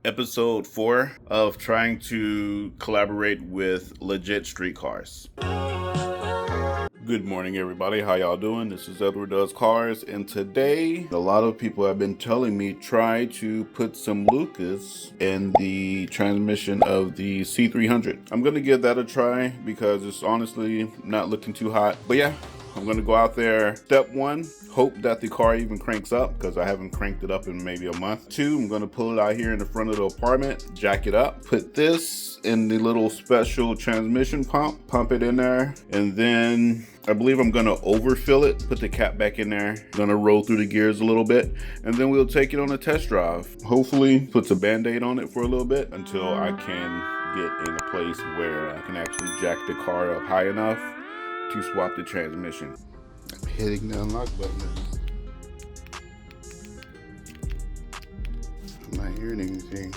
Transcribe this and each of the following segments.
Episode 4 of trying to collaborate with legit street cars. Good morning, everybody. How y'all doing? This is Edward Does Cars, and today a lot of people have been telling me try to put some Lucas in the transmission of the C300. I'm gonna give that a try because it's honestly not looking too hot. But yeah, I'm gonna go out there. Step 1, hope that the car even cranks up because I haven't cranked it up in maybe a month. 2, I'm gonna pull it out here in the front of the apartment, jack it up, put this in the little special transmission pump it in there, and then I believe I'm gonna overfill it, put the cap back in there, gonna roll through the gears a little bit, and then we'll take it on a test drive. Hopefully puts a band-aid on it for a little bit until I can get in a place where I can actually jack the car up high enough to swap the transmission. I'm hitting the unlock button. I'm not hearing anything.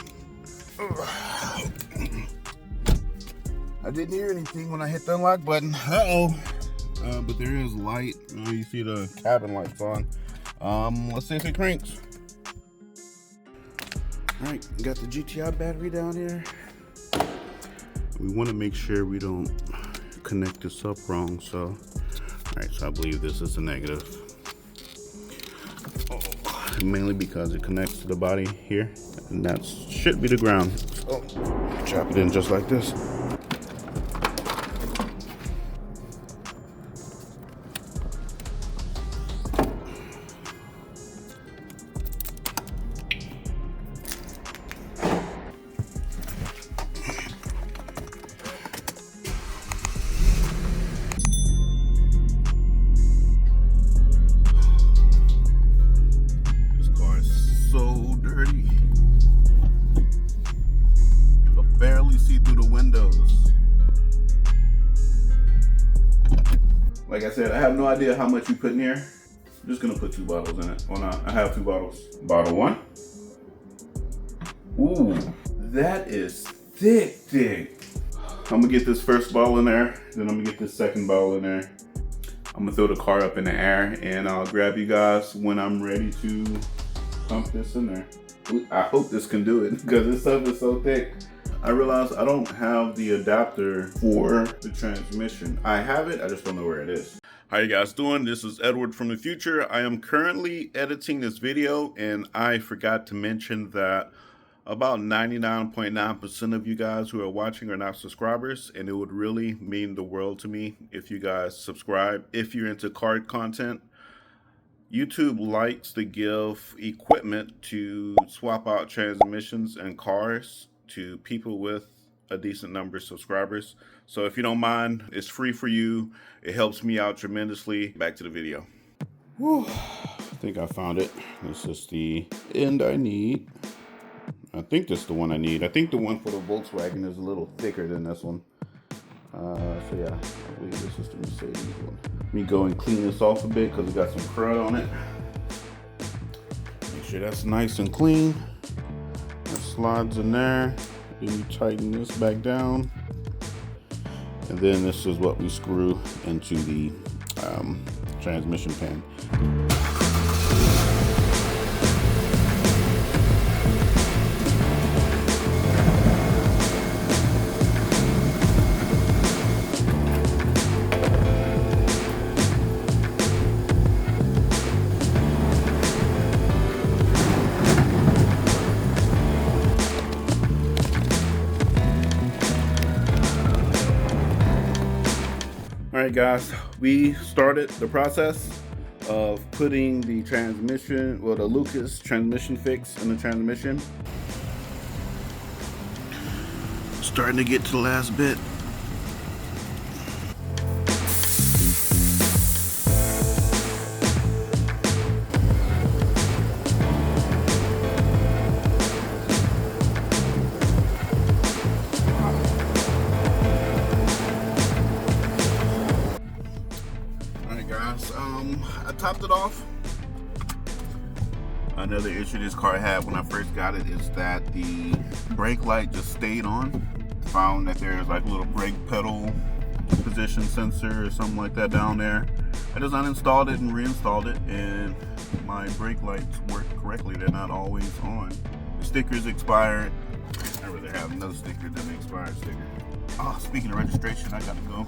I didn't hear anything when I hit the unlock button. But there is light. You see the cabin lights on. Let's see if it cranks. All right, got the GTI battery down here. We want to make sure we don't connect this up wrong. So, all right, so I believe this is a negative. Mainly because it connects to the body here, and that should be the ground. So, chop it in just like this. Barely see through the windows. Like I said, I have no idea how much you put in here. I'm just gonna put 2 bottles in it. Well, no, I have 2 bottles. Bottle 1. Ooh, that is thick. I'm gonna get this first bottle in there, then I'm gonna get this second bottle in there. I'm gonna throw the car up in the air, and I'll grab you guys when I'm ready to pump this in there. I hope this can do it because this stuff is so thick. I realized I don't have the adapter for the transmission. I have it, I just don't know where it is. How you guys doing? This is Edward from the future. I am currently editing this video, and I forgot to mention that about 99.9% of you guys who are watching are not subscribers, and it would really mean the world to me if you guys subscribe. If you're into car content, YouTube likes to give equipment to swap out transmissions and cars to people with a decent number of subscribers. So if you don't mind, it's free for you. It helps me out tremendously. Back to the video. Whew. I think I found it. This is the end I need. I think this is the one I need. I think the one for the Volkswagen is a little thicker than this one. So yeah, I believe this is the Mercedes one. Let me go and clean this off a bit because it got some crud on it. Make sure that's nice and clean. That slides in there. Then you tighten this back down. And then this is what we screw into the transmission pan. Alright guys, we started the process of putting the transmission, well, the Lucas transmission fix in the transmission. Starting to get to the last bit. I topped it off. Another issue this car had when I first got it is that the brake light just stayed on. Found that there's like a little brake pedal position sensor or something like that down there. I just uninstalled it and reinstalled it, and my brake lights work correctly. They're not always on. Stickers expired. I really have no sticker than the expired sticker. Oh, speaking of registration, I gotta go.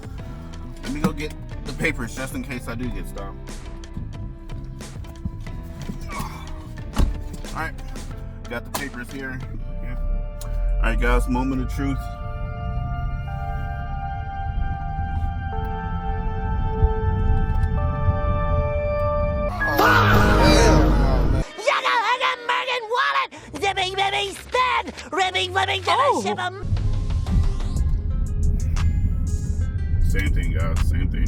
Let me go get the papers just in case I do get stopped. Alright, got the papers here. Yeah. Alright guys, moment of truth. Same thing, guys, same thing.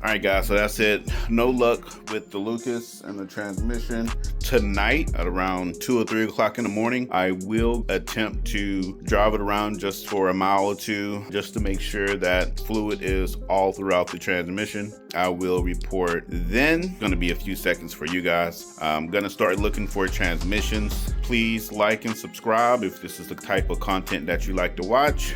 Alright guys, so that's it. No luck with the Lucas and the transmission. Tonight at around 2 or 3 o'clock in the morning, I will attempt to drive it around just for a mile or two, just to make sure that fluid is all throughout the transmission. I will report then. Gonna be a few seconds for you guys. I'm gonna start looking for transmissions. Please like and subscribe if this is the type of content that you like to watch.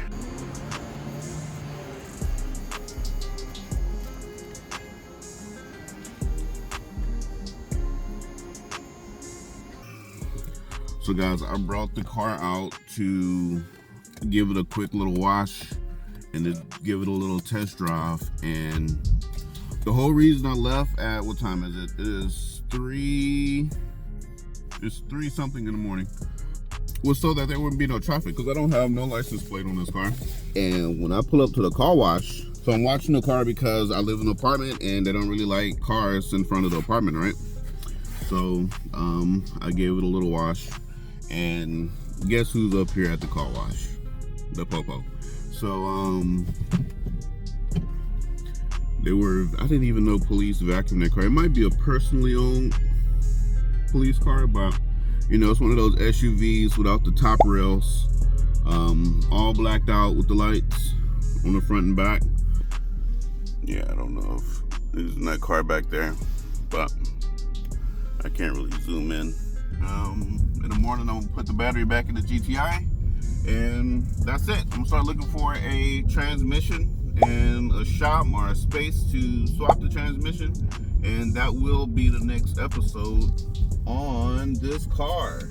So guys, I brought the car out to give it a quick little wash and to give it a little test drive. And the whole reason I left at, what time is it? It is 3 something in the morning. Was so that there wouldn't be no traffic, because I don't have no license plate on this car. And when I pull up to the car wash, so I'm watching the car because I live in an apartment and they don't really like cars in front of the apartment, right? So I gave it a little wash. And guess who's up here at the car wash? The Popo. So I didn't even know police vacuumed that car. It might be a personally owned police car, but you know, it's one of those SUVs without the top rails, all blacked out with the lights on the front and back. Yeah, I don't know if there's that car back there, but I can't really zoom in. In the morning, I'm gonna put the battery back in the GTI, and that's it. I'm gonna start looking for a transmission and a shop or a space to swap the transmission, and that will be the next episode on this car.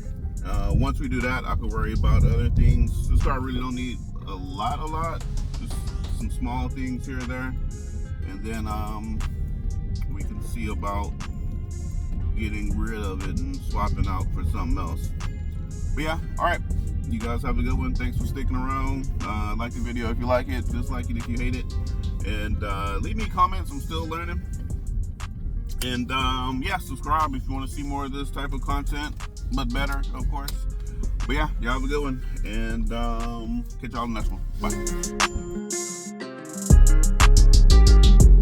Once we do that, I can worry about other things. This car really don't need a lot, just some small things here and there, and then we can see about getting rid of it and swapping out for something else. But yeah, all right, you guys have a good one. Thanks for sticking around. Like the video if you like it, dislike it if you hate it, and leave me comments. I'm still learning. And yeah, subscribe if you want to see more of this type of content, but better, of course. But yeah, y'all have a good one, and catch y'all in the next one. Bye.